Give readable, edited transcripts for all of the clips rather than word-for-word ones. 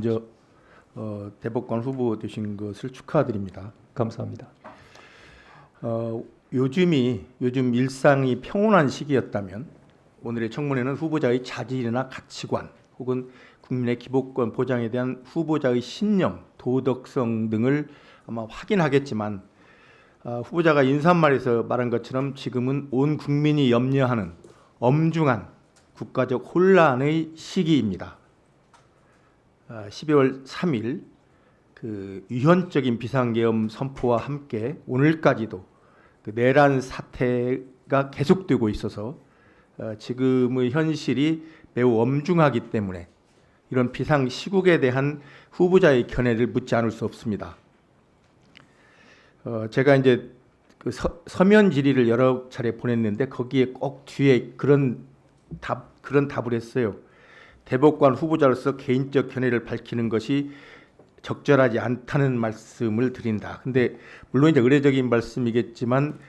먼저 대법관 후보 되신 것을 축하드립니다. 감사합니다. 요즘 일상이 평온한 시기였다면 오늘의 청문회는 후보자의 자질이나 가치관 혹은 국민의 기본권 보장에 대한 후보자의 신념, 도덕성 등을 아마 확인하겠지만 후보자가 인사말에서 말한 것처럼 지금은 온 국민이 염려하는 엄중한 국가적 혼란의 시기입니다. 12월 3일 그 유연적인 비상계엄 선포와 함께 오늘까지도 그 내란 사태가 계속되고 있어서 지금의 현실이 매우 엄중하기 때문에 이런 비상 시국에 대한 후보자의 견해를 묻지 않을 수 없습니다. 제가 이제 그 서면 질의를 여러 차례 보냈는데 거기에 꼭 뒤에 그런 답을 했어요. 대법관 후보자로서 개인적 견해를 밝히는 것이 적절하지 않다는 말씀을 드린다. 근데 물론 이제 의례적인 말씀이겠지만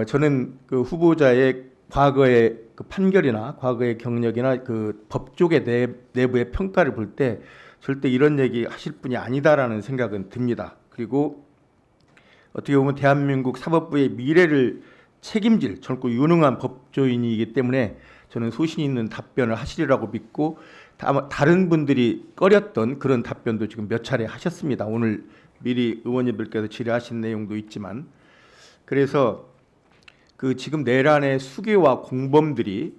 저는 그 후보자의 과거의 그 판결이나 과거의 경력이나 그 법조계 내부의 평가를 볼 때 절대 이런 얘기 하실 분이 아니다라는 생각은 듭니다. 그리고 어떻게 보면 대한민국 사법부의 미래를 책임질 젊고 유능한 법조인이기 때문에 저는 소신 있는 답변을 하시리라고 믿고 다른 분들이 꺼렸던 그런 답변도 지금 몇 차례 하셨습니다. 오늘 미리 의원님들께서 질의하신 내용도 있지만 그래서 그 지금 내란의 수괴와 공범들이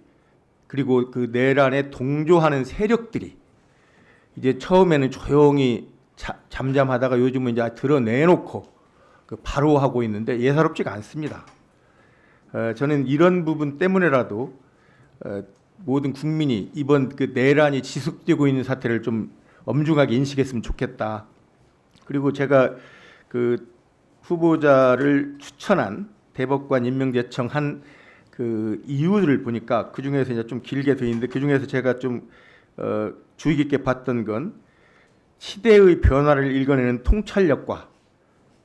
그리고 그 내란에 동조하는 세력들이 이제 처음에는 조용히 잠잠하다가 요즘은 이제 드러내놓고 바로 하고 있는데 예사롭지가 않습니다. 저는 이런 부분 때문에라도 모든 국민이 이번 그 내란이 지속되고 있는 사태를 좀 엄중하게 인식했으면 좋겠다. 그리고 제가 그 후보자를 추천한 대법관 임명제청 한 그 이유를 보니까 그 중에서 이제 좀 길게 돼 있는데 그 중에서 제가 좀 주의 깊게 봤던 건 시대의 변화를 읽어내는 통찰력과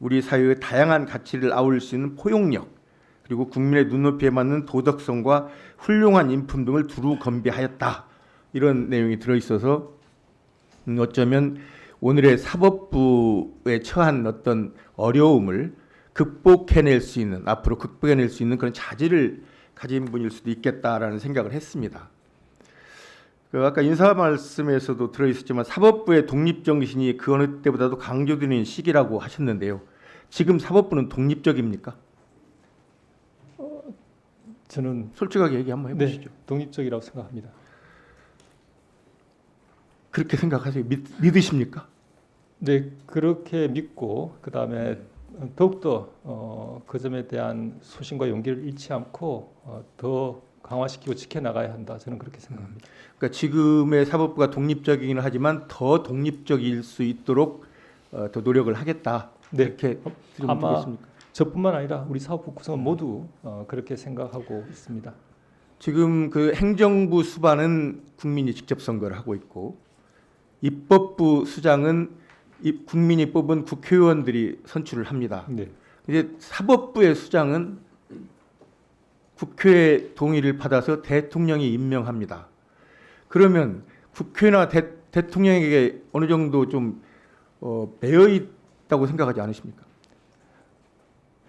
우리 사회의 다양한 가치를 아울릴 수 있는 포용력 그리고 국민의 눈높이에 맞는 도덕성과 훌륭한 인품 등을 두루 겸비하였다. 이런 내용이 들어있어서 어쩌면 오늘의 사법부에 처한 어떤 어려움을 극복해낼 수 있는 앞으로 극복해낼 수 있는 그런 자질을 가진 분일 수도 있겠다라는 생각을 했습니다. 그 아까 인사 말씀에서도 들어있었지만 사법부의 독립정신이 그 어느 때보다도 강조되는 시기라고 하셨는데요. 지금 사법부는 독립적입니까? 저는 솔직하게 얘기 한번 해보시죠. 네, 독립적이라고 생각합니다. 그렇게 생각하세요? 믿으십니까? 네, 그렇게 믿고 그다음에 더욱더 그 점에 대한 소신과 용기를 잃지 않고 더 강화시키고 지켜나가야 한다. 저는 그렇게 생각합니다. 그러니까 지금의 사법부가 독립적이긴 하지만 더 독립적일 수 있도록 더 노력을 하겠다. 네, 이렇게 아마 되겠습니까? 저뿐만 아니라 우리 사법부 구성원 모두 그렇게 생각하고 있습니다. 지금 그 행정부 수반은 국민이 직접 선거를 하고 있고 입법부 수장은 국민이 뽑은 국회의원들이 선출을 합니다. 네. 이제 사법부의 수장은 국회의 동의를 받아서 대통령이 임명합니다. 그러면 국회나 대통령에게 어느 정도 좀 매여 있다고 생각하지 않으십니까?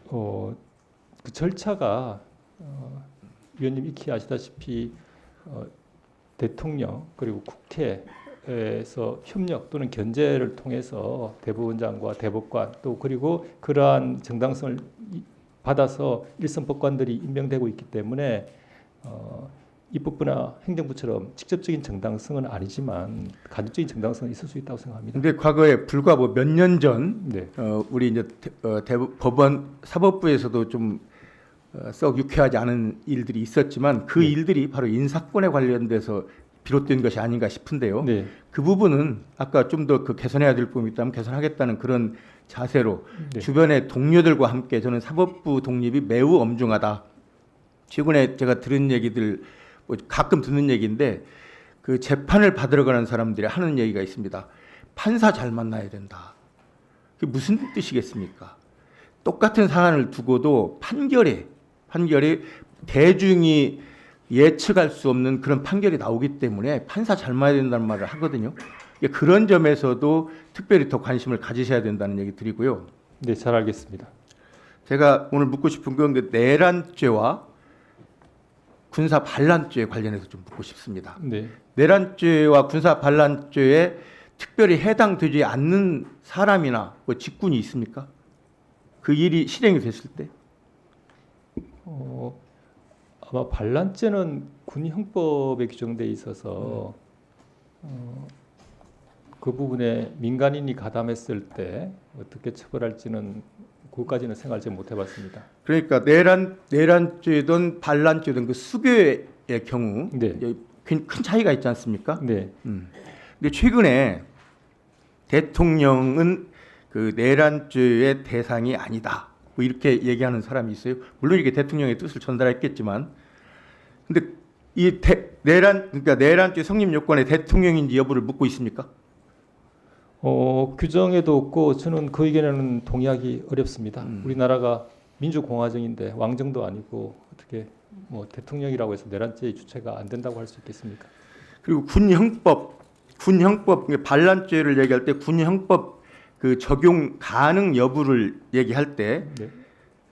그 절차가 위원님 익히 아시다시피 대통령 그리고 국회에서 협력 또는 견제를 통해서 대법원장과 대법관 또 그리고 그러한 정당성을 받아서 일선 법관들이 임명되고 있기 때문에 입법부나 행정부처럼 직접적인 정당성은 아니지만 간접적인 정당성은 있을 수 있다고 생각합니다. 근데 과거에 불과 뭐 몇 년 전 네. 우리 이제 법원 사법부에서도 좀 썩 유쾌하지 않은 일들이 있었지만 그 네. 일들이 바로 인사권에 관련돼서 비롯된 것이 아닌가 싶은데요. 네. 그 부분은 아까 좀 더 그 개선해야 될 부분이 있다면 개선하겠다는 그런 자세로 네. 주변의 동료들과 함께 저는 사법부 독립이 매우 엄중하다. 최근에 제가 들은 얘기들 뭐 가끔 듣는 얘기인데 그 재판을 받으러 가는 사람들이 하는 얘기가 있습니다. 판사 잘 만나야 된다. 그게 무슨 뜻이겠습니까? 똑같은 사안을 두고도 판결이 대중이 예측할 수 없는 그런 판결이 나오기 때문에 판사 잘 만나야 된다는 말을 하거든요. 그런 점에서도 특별히 더 관심을 가지셔야 된다는 얘기 드리고요. 네, 잘 알겠습니다. 제가 오늘 묻고 싶은 건 그 내란죄와 군사 반란죄에 관련해서 좀 묻고 싶습니다. 네. 내란죄와 군사 반란죄에 특별히 해당되지 않는 사람이나 뭐 직군이 있습니까? 그 일이 실행이 됐을 때? 아마 반란죄는 군 형법에 규정돼 있어서 그 부분에 민간인이 가담했을 때 어떻게 처벌할지는 그것까지는 생각을 못 해봤습니다. 그러니까 내란죄든 반란죄든 그 수교의 경우 네. 큰 차이가 있지 않습니까? 네. 근데 최근에 대통령은 그 내란죄의 대상이 아니다. 뭐 이렇게 얘기하는 사람이 있어요. 물론 이게 대통령의 뜻을 전달했겠지만, 근데 이 그러니까 내란죄 성립 요건에 대통령인지 여부를 묻고 있습니까? 규정에도 없고 저는 그 의견에는 동의하기 어렵습니다. 우리나라가 민주공화정인데 왕정도 아니고 어떻게 뭐 대통령이라고 해서 내란죄의 주체가 안 된다고 할 수 있겠습니까? 그리고 군형법 반란죄를 얘기할 때 군형법 그 적용 가능 여부를 얘기할 때 네.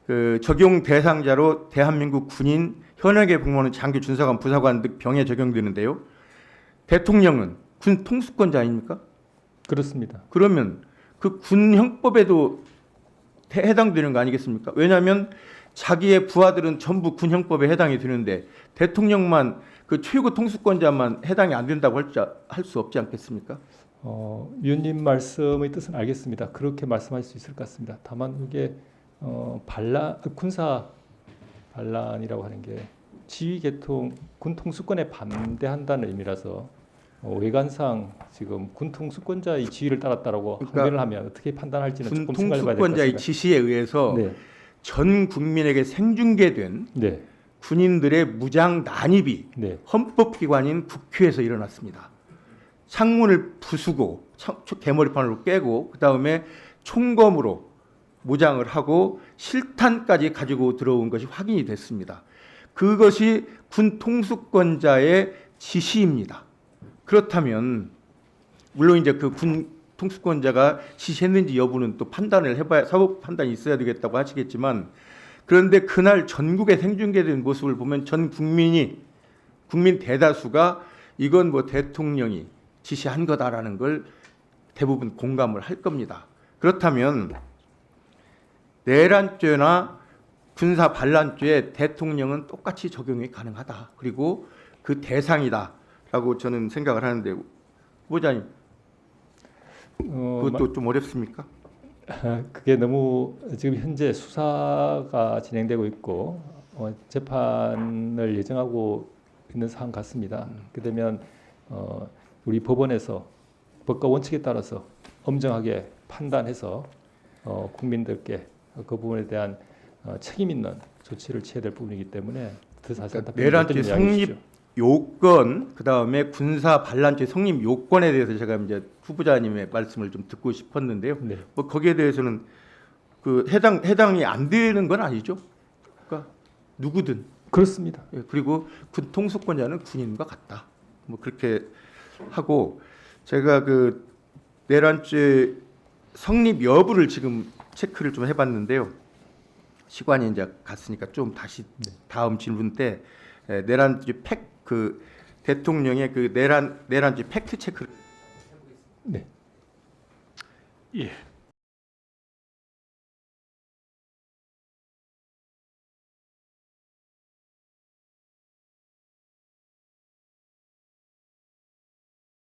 그 적용 대상자로 대한민국 군인, 현역에 복무하는 장교, 준사관, 부사관 등 병에 적용되는데요. 대통령은 군 통수권자 아닙니까? 그렇습니다. 그러면 그 군형법에도 해당되는 거 아니겠습니까? 왜냐하면 자기의 부하들은 전부 군형법에 해당이 되는데 대통령만 그 최고 통수권자만 해당이 안 된다고 할 수 없지 않겠습니까? 위원님 말씀의 뜻은 알겠습니다. 그렇게 말씀하실 수 있을 것 같습니다. 다만 이게 군사 반란이라고 하는 게 지휘 계통 군 통수권에 반대한다는 의미라서 외관상 지금 군 통수권자의 지휘를 따랐다라고 그러니까 항변을 하면 어떻게 판단할지는 군 조금 생각해봐야 될 것 통수권자의 같습니다. 지시에 의해서 네, 전 국민에게 생중계된 네, 군인들의 무장 난입이 네, 헌법기관인 국회에서 일어났습니다. 창문을 부수고 개머리판으로 깨고 그 다음에 총검으로 무장을 하고 실탄까지 가지고 들어온 것이 확인이 됐습니다. 그것이 군 통수권자의 지시입니다. 그렇다면 물론 이제 그 군 통수권자가 지시했는지 여부는 또 판단을 해봐야 사법 판단이 있어야 되겠다고 하시겠지만 그런데 그날 전국에 생중계된 모습을 보면 전 국민 대다수가 이건 뭐 대통령이 지시한 거다라는 걸 대부분 공감을 할 겁니다. 그렇다면 내란죄나 군사 반란죄에 대통령은 똑같이 적용이 가능하다. 그리고 그 대상이다라고 저는 생각을 하는데 후보자님 그것도 좀 어렵습니까? 그게 너무 지금 현재 수사가 진행되고 있고 재판을 예정하고 있는 사안 같습니다. 그렇게 되면 우리 법원에서 법과 원칙에 따라서 엄정하게 판단해서 국민들께 그 부분에 대한 책임 있는 조치를 취해야 될 부분이기 때문에 더 자세한 답변을 내란죄 성립 요건 그다음에 군사 반란죄 성립 요건에 대해서 제가 이제 후보자님의 말씀을 좀 듣고 싶었는데요. 네. 뭐 거기에 대해서는 그 해당이 안 되는 건 아니죠. 그러니까 누구든 그렇습니다. 예, 그리고 군 통수권자는 군인과 같다. 뭐 그렇게 하고 제가 그 내란죄 성립 여부를 지금 체크를 좀 해봤는데요. 시간이 이제 갔으니까 좀 다시 다음 질문 때 내란죄 그 대통령의 그 내란죄 팩트 체크를 네. 예.